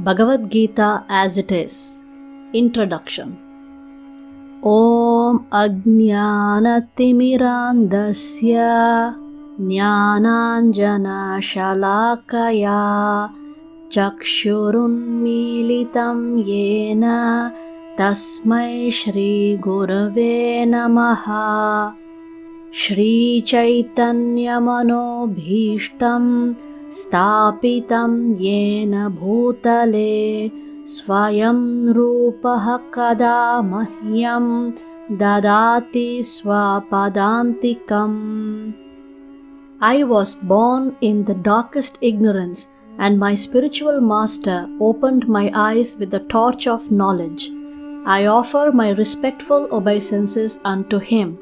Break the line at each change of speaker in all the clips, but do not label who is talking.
Bhagavad Gita as it is. Introduction. Om Ajnanaatimirandasya Jnananjana Shalakaya Chakshurunmilitam Yena Tasmai Shri Gurave Namaha. Shri Chaitanya Manobhishtam Stapitam Yena Bhutale Swayam Rupaha Kada Mahyam Dadati Swapadantikam. I was born in the darkest ignorance, and my spiritual master opened my eyes with the torch of knowledge. I offer my respectful obeisances unto him.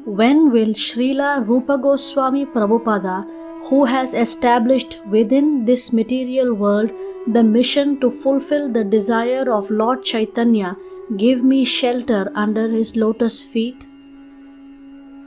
When will Srila Rupa Goswami Prabhupada, who has established within this material world the mission to fulfill the desire of Lord Chaitanya, give me shelter under his lotus feet?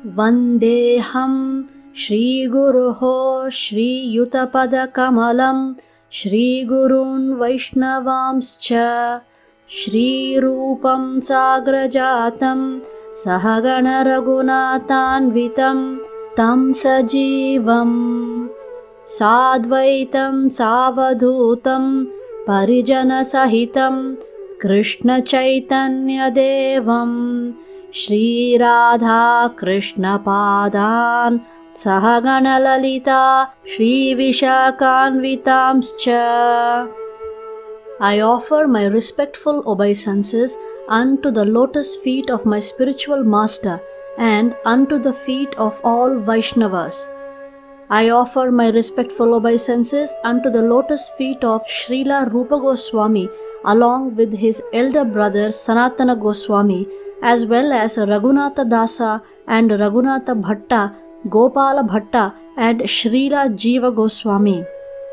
Vandeham Shri Guruho Shri Yutapada Kamalam Shri Gurun Vaishnavamscha Shri Rupam Sagrajatam Sahagana Raghunathanvitam Tam Sajivam Sadvaitam Savadhutam Parijana Sahitam Krishna Chaitanya Devam Shri Radha Krishna Padan Sahagana Lalita Shri Vishakanvitamscha. I offer my respectful obeisances unto the lotus feet of my spiritual master and unto the feet of all Vaishnavas. I offer my respectful obeisances unto the lotus feet of Srila Rupa Goswami along with his elder brother Sanatana Goswami, as well as Raghunatha Dasa and Raghunatha Bhatta, Gopala Bhatta and Srila Jiva Goswami.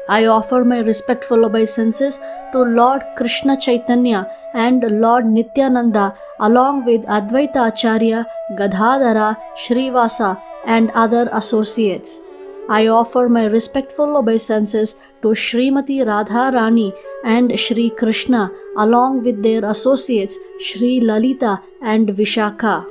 I offer my respectful obeisances to Lord Krishna Chaitanya and Lord Nityananda along with Advaita Acharya, Gadadhara, Srivasa and other associates. I offer my respectful obeisances to Srimati Radharani and Shri Krishna along with their associates Shri Lalita and Vishakha.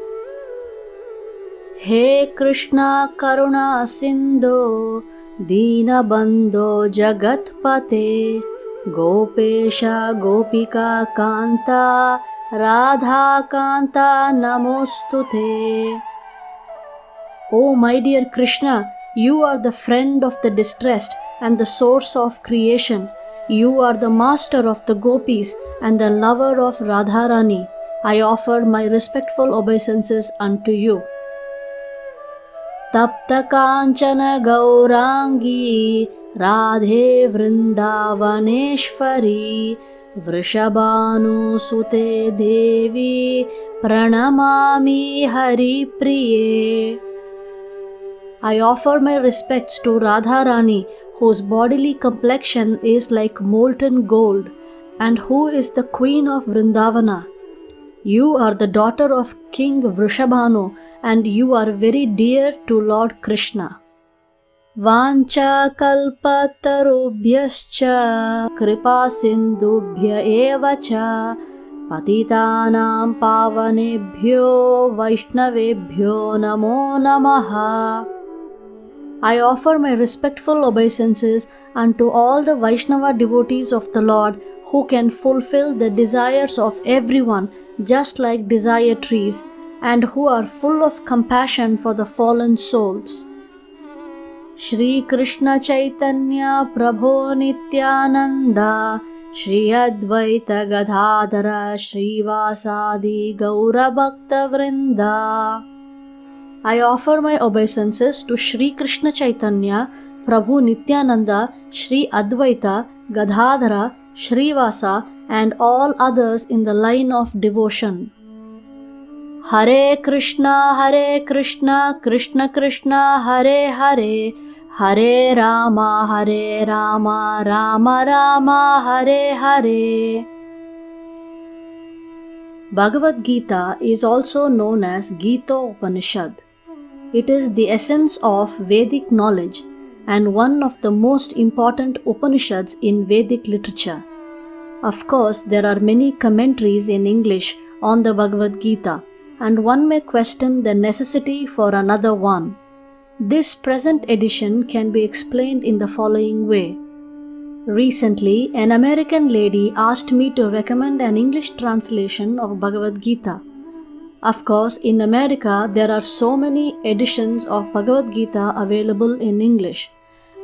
He Krishna Karuna Sindhu Deenabandho Jagatpate Gopesha Gopika Kanta Radha Kanta Namostute. O my dear Krishna, you are the friend of the distressed and the source of creation. You are the master of the gopis and the lover of Radharani. I offer my respectful obeisances unto you. Tapta Kanchana Gaurangi Radhe Vrindavaneshwari Vrishabhanu Sute Devi Pranamami Hari Priye. I offer my respects to Radharani, whose bodily complexion is like molten gold and who is the queen of Vrindavana. You are the daughter of King Vrishabhanu and you are very dear to Lord Krishna. Vancha kalpatarubhyascha kripa sindubhya evacha patitanam pavanebhyo vaishnavebhyo namo namaha. I offer my respectful obeisances unto all the Vaishnava devotees of the Lord who can fulfill the desires of everyone just like desire trees and who are full of compassion for the fallen souls. Shri Krishna Chaitanya Prabho Nityananda Shri Advaita Gadadhara Shri Vasadi Gaura Bhakta Vrinda. I offer my obeisances to Shri Krishna Chaitanya, Prabhu Nityananda, Shri Advaita, Gadadhara, Srivasa and all others in the line of devotion. Hare Krishna, Krishna Krishna, Hare Hare, Hare Rama, Rama Rama, Hare Hare. Bhagavad Gita is also known as Gita Upanishad. It is the essence of Vedic knowledge and one of the most important Upanishads in Vedic literature. Of course, there are many commentaries in English on the Bhagavad Gita, and one may question the necessity for another one. This present edition can be explained in the following way. Recently, an American lady asked me to recommend an English translation of Bhagavad Gita. Of course, in America, there are so many editions of Bhagavad Gita available in English.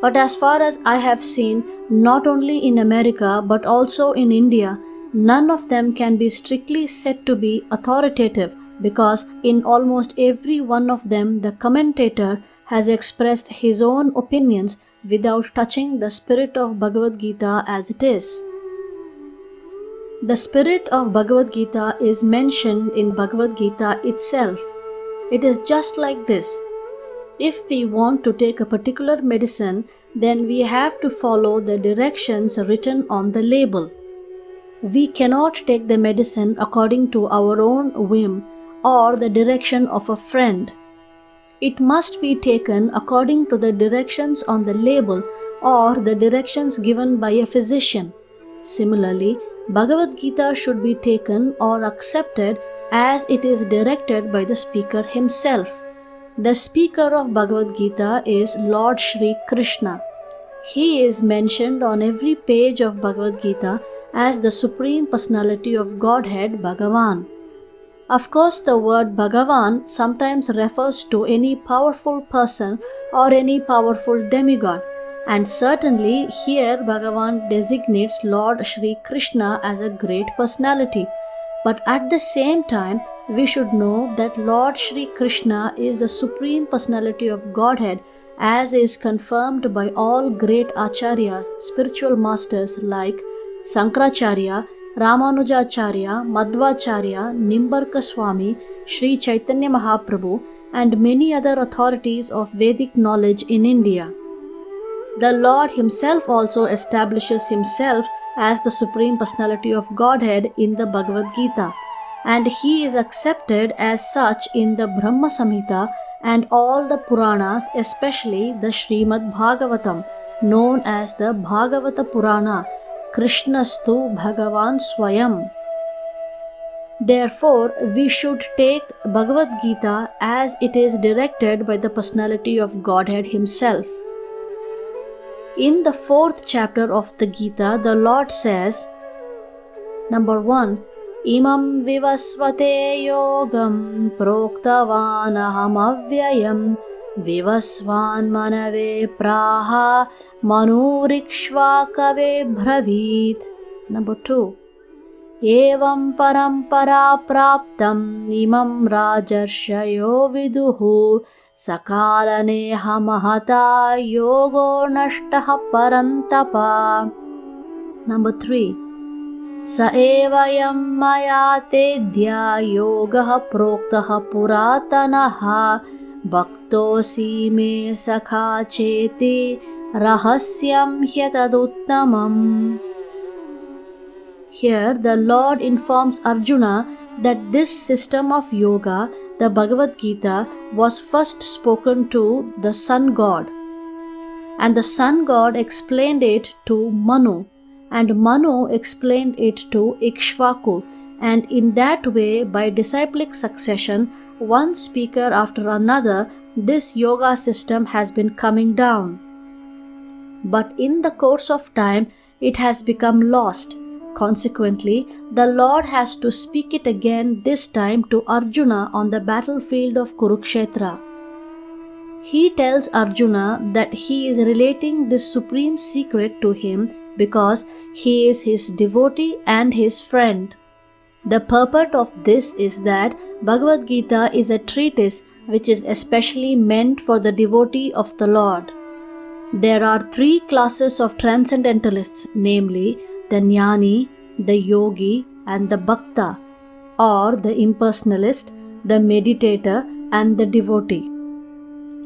But as far as I have seen, not only in America but also in India, none of them can be strictly said to be authoritative, because in almost every one of them the commentator has expressed his own opinions without touching the spirit of Bhagavad Gita as it is. The spirit of Bhagavad Gita is mentioned in Bhagavad Gita itself. It is just like this. If we want to take a particular medicine, then we have to follow the directions written on the label. We cannot take the medicine according to our own whim or the direction of a friend. It must be taken according to the directions on the label or the directions given by a physician. Similarly, Bhagavad Gita should be taken or accepted as it is directed by the speaker himself. The speaker of Bhagavad Gita is Lord Shri Krishna. He is mentioned on every page of Bhagavad Gita as the Supreme Personality of Godhead, Bhagavan. Of course, the word Bhagavan sometimes refers to any powerful person or any powerful demigod, and certainly here Bhagavan designates Lord Shri Krishna as a great personality. But at the same time, we should know that Lord Shri Krishna is the Supreme Personality of Godhead, as is confirmed by all great acharyas, spiritual masters like Sankaracharya, Ramanujacharya, Madhvacharya, Nimbarka Swami, Sri Chaitanya Mahaprabhu, and many other authorities of Vedic knowledge in India. The Lord himself also establishes himself as the Supreme Personality of Godhead in the Bhagavad Gita, and he is accepted as such in the Brahma Samhita and all the Puranas, especially the Srimad Bhagavatam, known as the Bhagavata Purana, Krishnastu Bhagavan Swayam. Therefore, we should take Bhagavad Gita as it is directed by the personality of Godhead himself. In the 4th chapter of the Gita, the Lord says, number 1, Imam vivasvate yogam proktavan aham avyayam vivasvan manave praha manurikshvakave bravit. Number 2, Evam parampara praptam imam rajarshayo viduhu sakalane hamahata yogo nashtaha parantapa. Number 3, Sa evayam maya tedhya yogaha proktaha puratanaha bhaktosi me sakha cheti rahasyam hyataduttamam. Here the Lord informs Arjuna that this system of yoga, the Bhagavad Gita, was first spoken to the Sun God, and the Sun God explained it to Manu, and Manu explained it to Ikshvaku, and in that way, by disciplic succession, one speaker after another, this yoga system has been coming down. But in the course of time, it has become lost. Consequently, the Lord has to speak it again, this time to Arjuna on the battlefield of Kurukshetra. He tells Arjuna that he is relating this supreme secret to him because he is his devotee and his friend. The purport of this is that Bhagavad Gita is a treatise which is especially meant for the devotee of the Lord. There are 3 classes of transcendentalists, namely the Jnani, the Yogi, and the Bhakta, or the impersonalist, the meditator, and the devotee.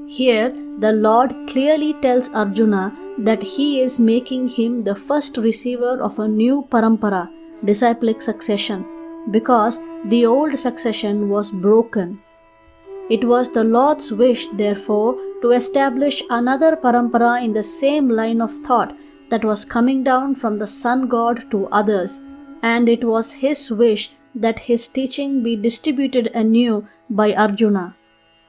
Here, the Lord clearly tells Arjuna that he is making him the first receiver of a new parampara, disciplic succession, because the old succession was broken. It was the Lord's wish, therefore, to establish another parampara in the same line of thought that was coming down from the Sun God to others, and it was his wish that his teaching be distributed anew by Arjuna.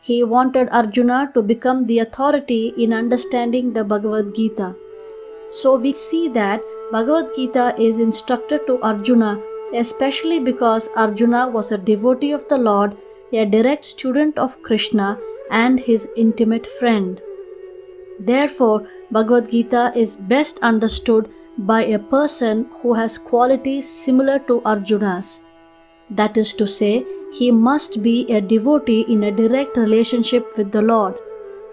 He wanted Arjuna to become the authority in understanding the Bhagavad Gita. So we see that Bhagavad Gita is instructed to Arjuna, especially because Arjuna was a devotee of the Lord, a direct student of Krishna, and his intimate friend. Therefore, Bhagavad Gita is best understood by a person who has qualities similar to Arjuna's. That is to say, he must be a devotee in a direct relationship with the Lord.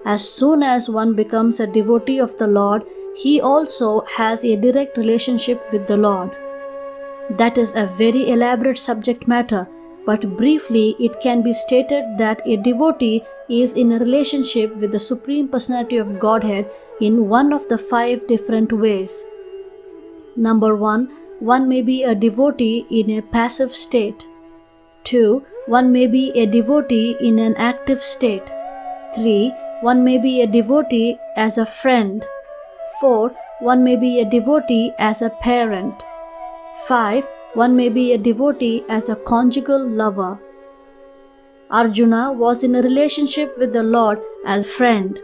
As soon as one becomes a devotee of the Lord, he also has a direct relationship with the Lord. That is a very elaborate subject matter, but briefly it can be stated that a devotee is in a relationship with the Supreme Personality of Godhead in one of the 5 different ways. Number 1, one may be a devotee in a passive state. 2, one may be a devotee in an active state. 3, one may be a devotee as a friend. 4, one may be a devotee as a parent. 5, one may be a devotee as a conjugal lover. Arjuna was in a relationship with the Lord as friend.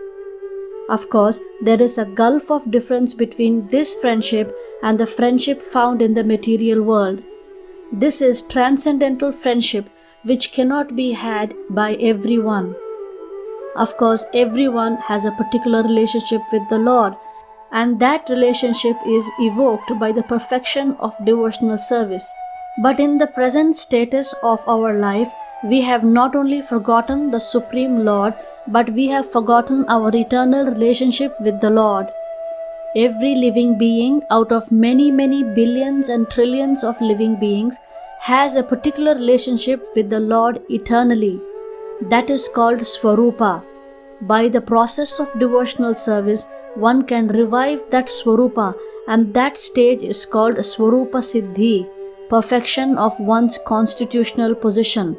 Of course, there is a gulf of difference between this friendship and the friendship found in the material world. This is transcendental friendship which cannot be had by everyone. Of course, everyone has a particular relationship with the Lord, and that relationship is evoked by the perfection of devotional service. But in the present status of our life, we have not only forgotten the Supreme Lord, but we have forgotten our eternal relationship with the Lord. Every living being out of many billions and trillions of living beings has a particular relationship with the Lord eternally. That is called Swarupa. By the process of devotional service, one can revive that Swarupa, and that stage is called Swarupa Siddhi, perfection of one's constitutional position.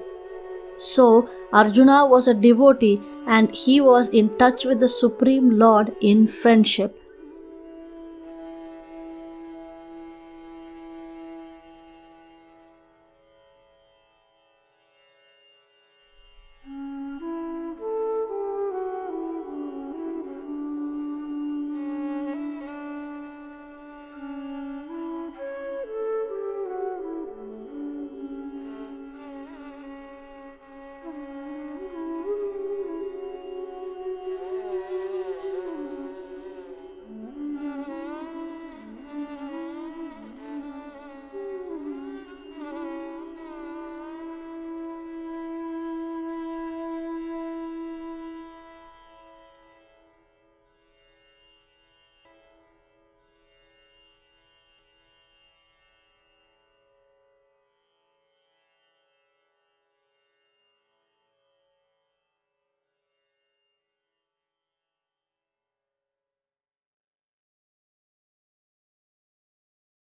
So, Arjuna was a devotee and he was in touch with the Supreme Lord in friendship.